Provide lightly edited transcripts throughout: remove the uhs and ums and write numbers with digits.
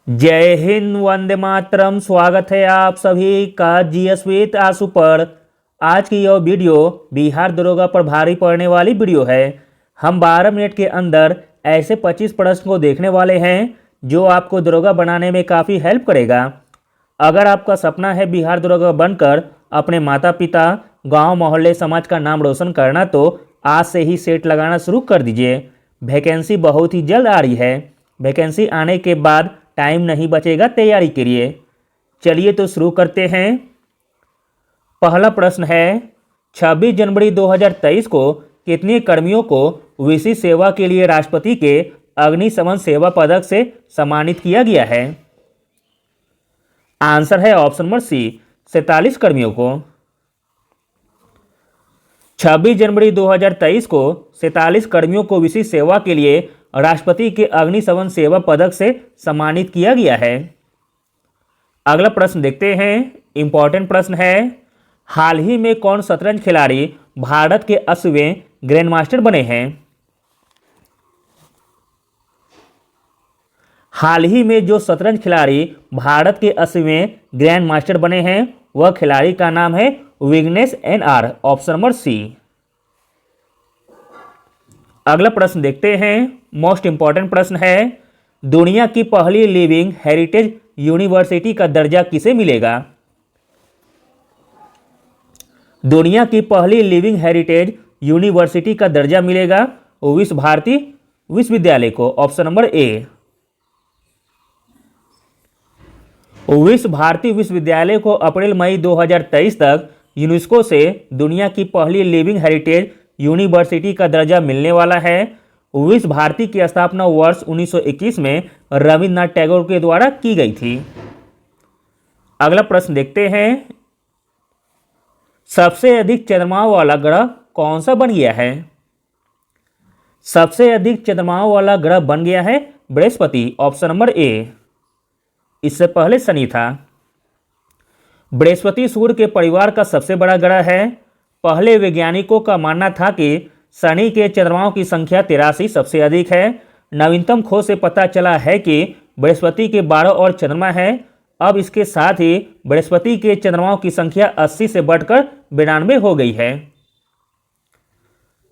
जय हिंद, वंदे मातरम। स्वागत है आप सभी का जीएस विद आंसू पर। आज की यह वीडियो बिहार दरोगा पर भारी पड़ने वाली वीडियो है। हम 12 मिनट के अंदर ऐसे 25 प्रश्न को देखने वाले हैं जो आपको दरोगा बनाने में काफ़ी हेल्प करेगा। अगर आपका सपना है बिहार दरोगा बनकर अपने माता पिता, गांव, मोहल्ले, समाज का नाम रोशन करना, तो आज से ही सेट लगाना शुरू कर दीजिए। वैकेंसी बहुत ही जल्द आ रही है। वैकेंसी आने के बाद टाइम नहीं बचेगा तैयारी के लिए। चलिए तो शुरू करते हैं। पहला प्रश्न है, 26 जनवरी 2023 को कितने कर्मियों को विशिष्ट सेवा के लिए राष्ट्रपति के अग्निशमन सेवा पदक से सम्मानित किया गया है? आंसर है ऑप्शन नंबर सी, 47 कर्मियों को। 26 जनवरी 2023 को 47 कर्मियों को विशिष्ट सेवा के लिए राष्ट्रपति के अग्निशमन सेवा पदक से सम्मानित किया गया है। अगला प्रश्न देखते हैं। इंपॉर्टेंट प्रश्न है, हाल ही में कौन शतरंज खिलाड़ी भारत के 80वें ग्रैंड मास्टर बने हैं? हाल ही में जो शतरंज खिलाड़ी भारत के 80वें ग्रैंड मास्टर बने हैं वह खिलाड़ी का नाम है Vignesh N R. Option number C. अगला प्रश्न देखते हैं। मोस्ट इंपॉर्टेंट प्रश्न है, दुनिया की पहली लिविंग हेरिटेज यूनिवर्सिटी का दर्जा किसे मिलेगा? दुनिया की पहली लिविंग हेरिटेज यूनिवर्सिटी का दर्जा मिलेगा विश्व भारती विश्वविद्यालय को। Option number A. विश्व भारती विश्वविद्यालय को अप्रैल मई 2023 तक यूनेस्को से दुनिया की पहली लिविंग हेरिटेज यूनिवर्सिटी का दर्जा मिलने वाला है। विश्व भारती की स्थापना वर्ष 1921 में रविन्द्रनाथ टैगोर के द्वारा की गई थी। अगला प्रश्न देखते हैं। सबसे अधिक चंद्रमाओं वाला ग्रह कौन सा बन गया है? सबसे अधिक चंद्रमाओं वाला ग्रह बन गया है बृहस्पति। Option number A. इससे पहले शनि था। बृहस्पति सूर्य के परिवार का सबसे बड़ा ग्रह है। पहले वैज्ञानिकों का मानना था कि शनि के चंद्रमाओं की संख्या 83 सबसे अधिक है। नवीनतम खोज से पता चला है कि बृहस्पति के 12 और चंद्रमा है। अब इसके साथ ही बृहस्पति के चंद्रमाओं की संख्या 80 से बढ़कर 92 हो गई है।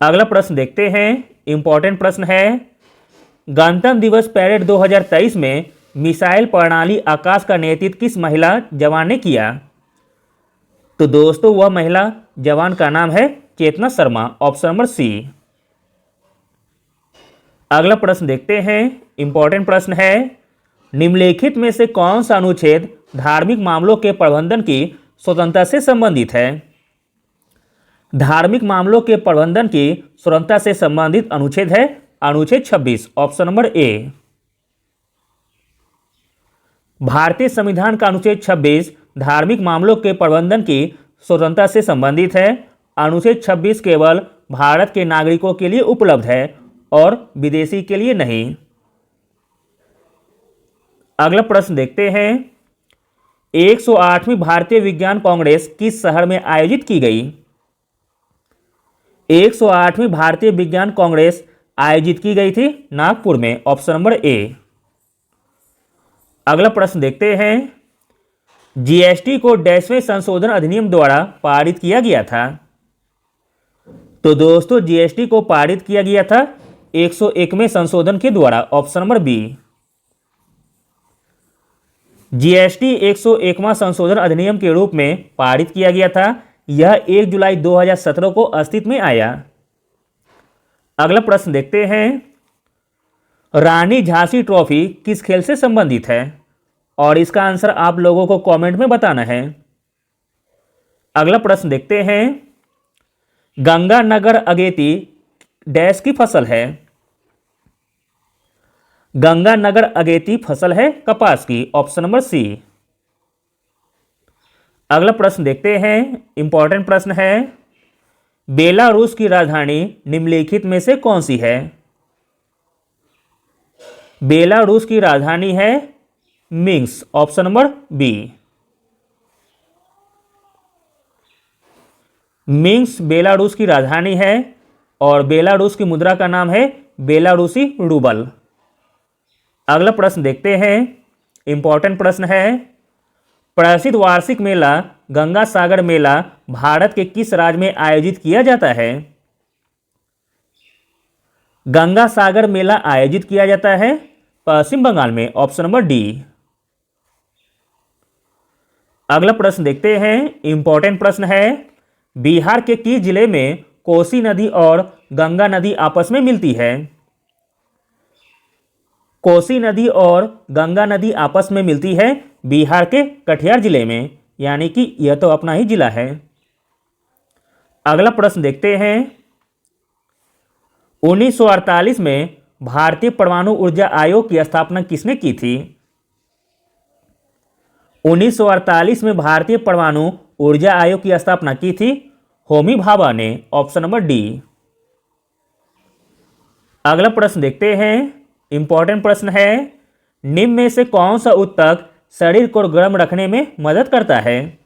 अगला प्रश्न देखते हैं। इंपॉर्टेंट प्रश्न है, गणतंत्र दिवस परेड 2023 में मिसाइल प्रणाली आकाश का नेतृत्व किस महिला जवान ने किया? तो दोस्तों वह महिला जवान का नाम है Chetna Sharma. Option number C. अगला प्रश्न देखते हैं। इंपॉर्टेंट प्रश्न है, निम्नलिखित में से कौन सा अनुच्छेद धार्मिक मामलों के प्रबंधन की स्वतंत्रता से संबंधित है? धार्मिक मामलों के प्रबंधन की स्वतंत्रता से संबंधित अनुच्छेद है अनुच्छेद 26। Option number A. भारतीय संविधान का अनुच्छेद 26 धार्मिक मामलों के प्रबंधन की स्वतंत्रता से संबंधित है। अनुच्छेद 26 केवल भारत के नागरिकों के लिए उपलब्ध है और विदेशी के लिए नहीं। अगला प्रश्न देखते हैं। 108वीं भारतीय विज्ञान कांग्रेस किस शहर में आयोजित की गई? 108वीं भारतीय विज्ञान कांग्रेस आयोजित की गई थी नागपुर में। Option number A. अगला प्रश्न देखते हैं। जीएसटी को 10वें संशोधन अधिनियम द्वारा पारित किया गया था? तो दोस्तों जीएसटी को पारित किया गया था 101वें संशोधन के द्वारा। Option number B. जीएसटी 101वां संशोधन अधिनियम के रूप में पारित किया गया था। यह 1 जुलाई 2017 को अस्तित्व में आया। अगला प्रश्न देखते हैं। रानी झांसी ट्रॉफी किस खेल से संबंधित है? और इसका आंसर आप लोगों को कमेंट में बताना है। अगला प्रश्न देखते हैं। गंगानगर अगेती डैश की फसल है? गंगानगर अगेती फसल है कपास की। Option number C. अगला प्रश्न देखते हैं। इंपॉर्टेंट प्रश्न है, बेलारूस की राजधानी निम्नलिखित में से कौन सी है? बेलारूस की राजधानी है Minsk. Option number B. Minsk Belarus की राजधानी है और बेलारूस की मुद्रा का नाम है बेलारूसी रूबल। अगला प्रश्न देखते हैं। इंपॉर्टेंट प्रश्न है, प्रसिद्ध वार्षिक मेला गंगा सागर मेला भारत के किस राज्य में आयोजित किया जाता है? गंगा सागर मेला आयोजित किया जाता है पश्चिम बंगाल में, ऑप्शन नंबर डी। अगला प्रश्न देखते हैं, इंपॉर्टेंट प्रश्न है, बिहार के किस जिले में कोसी नदी और गंगा नदी आपस में मिलती है? कोसी नदी और गंगा नदी आपस में मिलती है बिहार के कटिहार जिले में, यानी कि यह तो अपना ही जिला है। अगला प्रश्न देखते हैं, 1948 में भारतीय परमाणु ऊर्जा आयोग की स्थापना किसने की थी? 1948 में भारतीय परमाणु ऊर्जा आयोग की स्थापना की थी होमी भाभा ने, ऑप्शन नंबर डी। अगला प्रश्न देखते हैं, इंपॉर्टेंट प्रश्न है, निम्न में से कौन सा ऊतक शरीर को गर्म रखने में मदद करता है?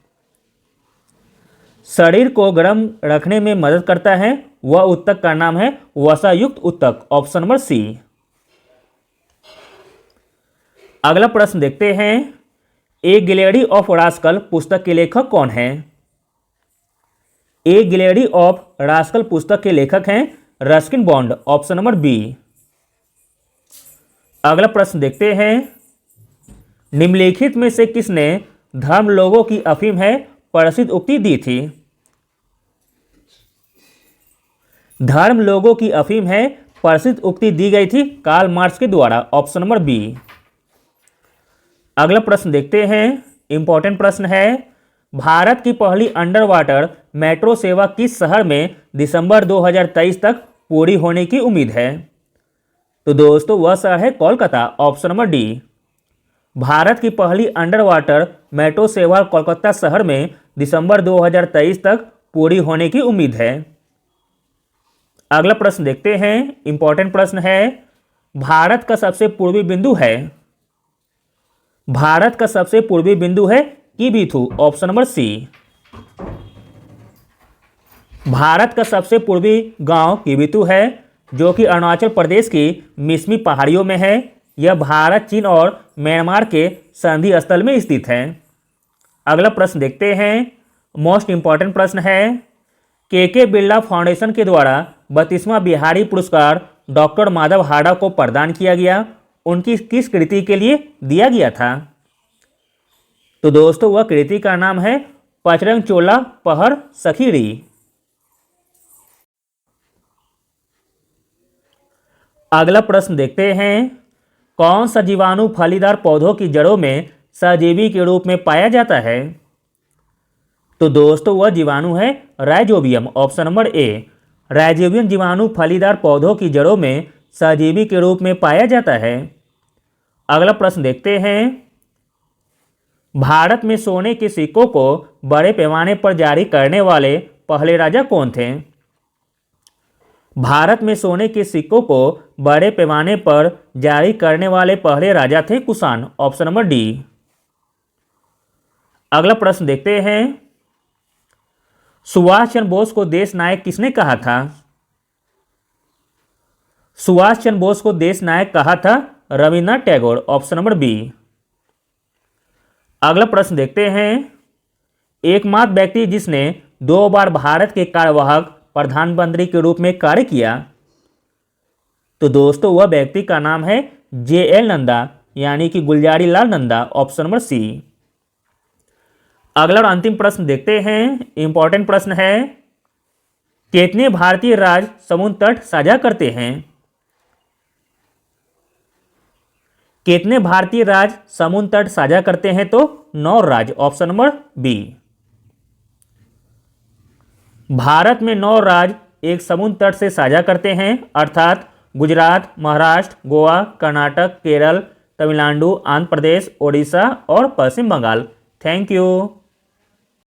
शरीर को गर्म रखने में मदद करता है वह ऊतक का नाम है वसायुक्त ऊतक, ऑप्शन नंबर सी। अगला प्रश्न देखते हैं, ए गिलेडी ऑफ रास्कल पुस्तक के लेखक कौन है? ए गिलेडी ऑफ रास्कल पुस्तक के लेखक हैं Ruskin Bond, option number B. अगला प्रश्न देखते हैं, निम्नलिखित में से किसने धर्म लोगों की अफीम है प्रसिद्ध उक्ति दी थी? धर्म लोगों की अफीम है प्रसिद्ध उक्ति दी गई थी कार्ल मार्क्स के द्वारा, ऑप्शन नंबर बी। अगला प्रश्न देखते हैं, इंपॉर्टेंट प्रश्न है, भारत की पहली अंडर वाटर मेट्रो सेवा किस शहर में दिसंबर 2023 तक पूरी होने की उम्मीद है? तो दोस्तों वह शहर है Kolkata, option number D. Bharat की पहली अंडर वाटर मेट्रो सेवा कोलकाता शहर में दिसंबर 2023 तक पूरी होने की उम्मीद है। अगला प्रश्न देखते हैं, इंपॉर्टेंट प्रश्न है, भारत का सबसे पूर्वी बिंदु है? भारत का सबसे पूर्वी बिंदु है Kibithu, option number C. Bharat का सबसे पूर्वी गांव किबिथु है जो कि अरुणाचल प्रदेश की मिसमी पहाड़ियों में है। यह भारत, चीन और म्यांमार के संधि स्थल में स्थित है। अगला प्रश्न देखते हैं, मोस्ट इंपॉर्टेंट प्रश्न है, के बिरला फाउंडेशन के द्वारा 32वां बिहारी पुरस्कार डॉक्टर माधव हाड़ा को प्रदान किया गया, उनकी किस कृति के लिए दिया गया था? तो दोस्तों वह कृति का नाम है पचरंग चोला पहर सखीरी। अगला प्रश्न देखते हैं, कौन सा जीवाणु फलीदार पौधों की जड़ों में सहजीवी के रूप में पाया जाता है? तो दोस्तों वह जीवाणु है rhizobium, option number A. Rhizobium जीवाणु फलीदार पौधों की जड़ों में सहजीवी के रूप में पाया जाता है। अगला प्रश्न देखते हैं, भारत में सोने के सिक्कों को बड़े पैमाने पर जारी करने वाले पहले राजा कौन थे? भारत में सोने के सिक्कों को बड़े पैमाने पर जारी करने वाले पहले राजा थे कुषाण, ऑप्शन नंबर डी। अगला प्रश्न देखते हैं, सुभाष चंद्र बोस को देश नायक किसने कहा था? सुभाष चंद्र बोस को देश नायक कहा था Rabindranath Tagore, option number B. अगला प्रश्न देखते हैं, एकमात्र व्यक्ति जिसने 2 बार भारत के कार्यवाहक प्रधानमंत्री के रूप में कार्य किया? तो दोस्तों वह व्यक्ति का नाम है JL नंदा, यानी कि Gulzari Lal Nanda, option number C. अगला और अंतिम प्रश्न देखते हैं, इंपॉर्टेंट प्रश्न है, कितने भारतीय राज्य समुद्र तट साझा करते हैं? कितने भारतीय राज्य समुद्र तट साझा करते हैं? तो 9 राज्य, ऑप्शन नंबर बी। भारत में 9 राज्य एक समुद्र तट से साझा करते हैं, अर्थात गुजरात, महाराष्ट्र, गोवा, कर्नाटक, केरल, तमिलनाडु, आंध्र प्रदेश, ओडिशा और पश्चिम बंगाल। Thank you.